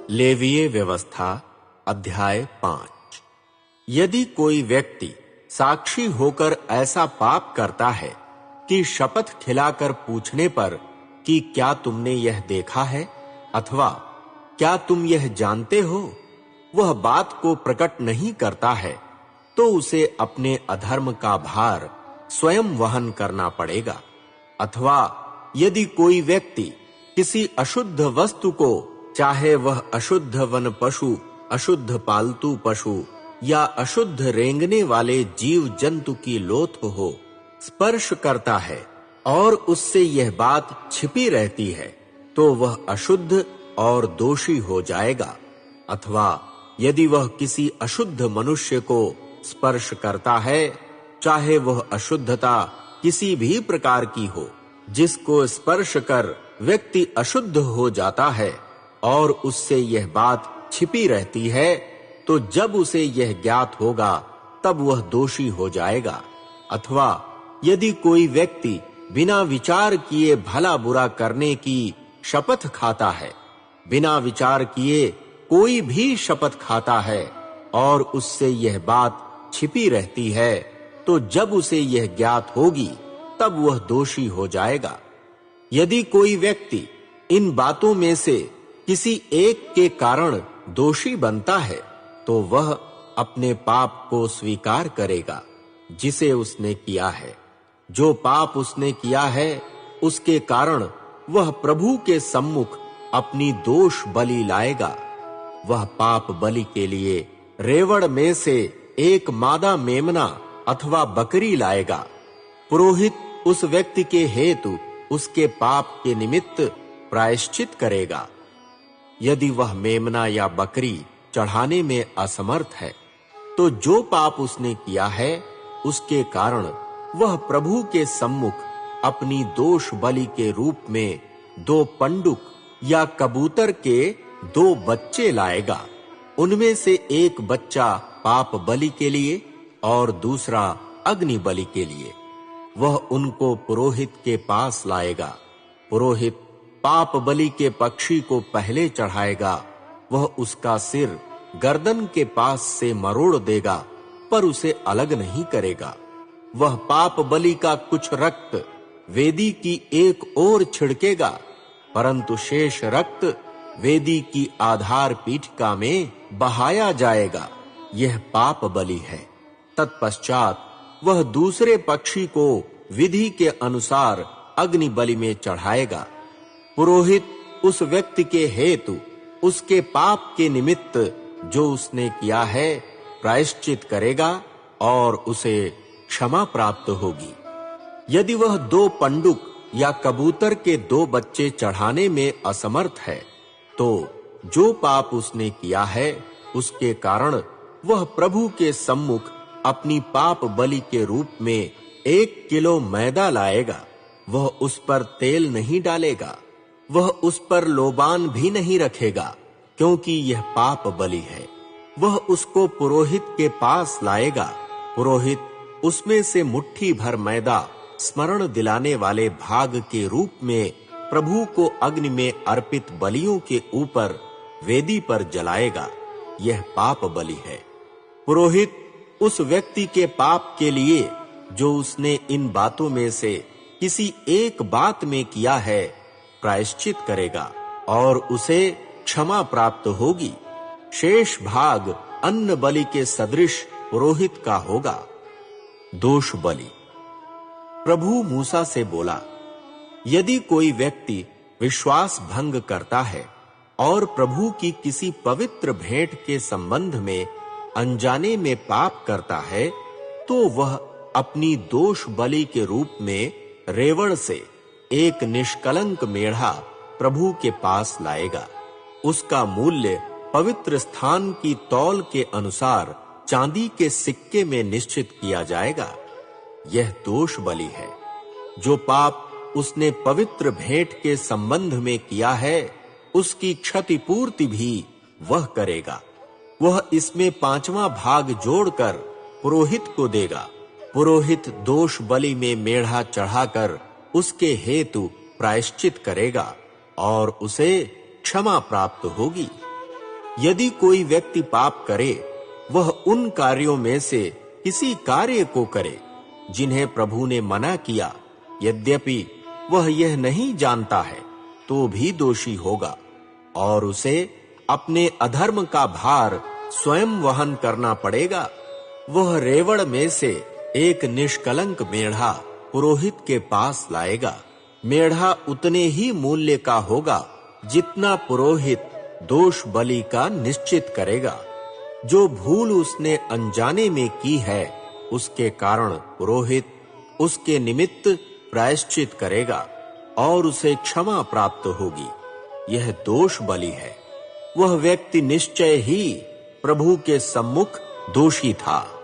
लेवीय व्यवस्था अध्याय 5। यदि कोई व्यक्ति साक्षी होकर ऐसा पाप करता है कि शपथ खिलाकर पूछने पर कि क्या तुमने यह देखा है अथवा क्या तुम यह जानते हो, वह बात को प्रकट नहीं करता है, तो उसे अपने अधर्म का भार स्वयं वहन करना पड़ेगा। अथवा यदि कोई व्यक्ति किसी अशुद्ध वस्तु को, चाहे वह अशुद्ध वन पशु, अशुद्ध पालतू पशु या अशुद्ध रेंगने वाले जीव जंतु की लोथ हो, स्पर्श करता है और उससे यह बात छिपी रहती है, तो वह अशुद्ध और दोषी हो जाएगा। अथवा यदि वह किसी अशुद्ध मनुष्य को स्पर्श करता है, चाहे वह अशुद्धता किसी भी प्रकार की हो, जिसको स्पर्श कर व्यक्ति अशुद्ध हो जाता है और उससे यह बात छिपी रहती है, तो जब उसे यह ज्ञात होगा तब वह दोषी हो जाएगा। अथवा यदि कोई व्यक्ति बिना विचार किए भला बुरा करने की शपथ खाता है, बिना विचार किए कोई भी शपथ खाता है और उससे यह बात छिपी रहती है, तो जब उसे यह ज्ञात होगी तब वह दोषी हो जाएगा। यदि कोई व्यक्ति इन बातों में से किसी एक के कारण दोषी बनता है, तो वह अपने पाप को स्वीकार करेगा जिसे उसने किया है। जो पाप उसने किया है, उसके कारण वह प्रभु के सम्मुख अपनी दोष बलि लाएगा। वह पाप बलि के लिए रेवड़ में से एक मादा मेमना अथवा बकरी लाएगा। पुरोहित उस व्यक्ति के हेतु उसके पाप के निमित्त प्रायश्चित करेगा। यदि वह मेमना या बकरी चढ़ाने में असमर्थ है, तो जो पाप उसने किया है, उसके कारण वह प्रभु के सम्मुख अपनी दोष बलि के रूप में 2 पंडुक या कबूतर के 2 बच्चे लाएगा। उनमें से एक बच्चा पाप बलि के लिए और दूसरा अग्नि बलि के लिए। वह उनको पुरोहित के पास लाएगा। पुरोहित पाप बलि के पक्षी को पहले चढ़ाएगा। वह उसका सिर गर्दन के पास से मरोड़ देगा, पर उसे अलग नहीं करेगा। वह पाप बलि का कुछ रक्त वेदी की एक ओर छिड़केगा, परंतु शेष रक्त वेदी की आधार पीठिका में बहाया जाएगा। यह पाप बलि है। तत्पश्चात वह दूसरे पक्षी को विधि के अनुसार अग्नि बलि में चढ़ाएगा। पुरोहित उस व्यक्ति के हेतु उसके पाप के निमित्त जो उसने किया है प्रायश्चित करेगा और उसे क्षमा प्राप्त होगी। यदि वह 2 पंडुक या कबूतर के 2 बच्चे चढ़ाने में असमर्थ है, तो जो पाप उसने किया है उसके कारण वह प्रभु के सम्मुख अपनी पाप बलि के रूप में 1 किलो मैदा लाएगा। वह उस पर तेल नहीं डालेगा, वह उस पर लोबान भी नहीं रखेगा, क्योंकि यह पाप बलि है। वह उसको पुरोहित के पास लाएगा। पुरोहित उसमें से मुट्ठी भर मैदा स्मरण दिलाने वाले भाग के रूप में प्रभु को अग्नि में अर्पित बलियों के ऊपर वेदी पर जलाएगा। यह पाप बलि है। पुरोहित उस व्यक्ति के पाप के लिए जो उसने इन बातों में से किसी एक बात में किया है प्रायश्चित करेगा और उसे क्षमा प्राप्त होगी। शेष भाग अन्न बलि के सदृश पुरोहित का होगा। दोष बलि। प्रभु मूसा से बोला, यदि कोई व्यक्ति विश्वास भंग करता है और प्रभु की किसी पवित्र भेंट के संबंध में अनजाने में पाप करता है, तो वह अपनी दोष बलि के रूप में रेवड़ से एक निष्कलंक मेढ़ा प्रभु के पास लाएगा। उसका मूल्य पवित्र स्थान की तौल के अनुसार चांदी के सिक्के में निश्चित किया जाएगा। यह दोष बलि है। जो पाप उसने पवित्र भेंट के संबंध में किया है, उसकी क्षतिपूर्ति भी वह करेगा। वह इसमें 5वां भाग जोड़कर पुरोहित को देगा। पुरोहित दोष बलि में मेढ़ा चढ़ाकर उसके हेतु प्रायश्चित करेगा और उसे क्षमा प्राप्त होगी। यदि कोई व्यक्ति पाप करे, वह उन कार्यों में से किसी कार्य को करे जिन्हें प्रभु ने मना किया, यद्यपि वह यह नहीं जानता है, तो भी दोषी होगा और उसे अपने अधर्म का भार स्वयं वहन करना पड़ेगा। वह रेवड़ में से एक निष्कलंक मेढ़ा पुरोहित के पास लाएगा। मेढ़ा उतने ही मूल्य का होगा जितना पुरोहित दोष बलि का निश्चित करेगा। जो भूल उसने अनजाने में की है, उसके कारण पुरोहित उसके निमित्त प्रायश्चित करेगा और उसे क्षमा प्राप्त होगी। यह दोष बलि है। वह व्यक्ति निश्चय ही प्रभु के सम्मुख दोषी था।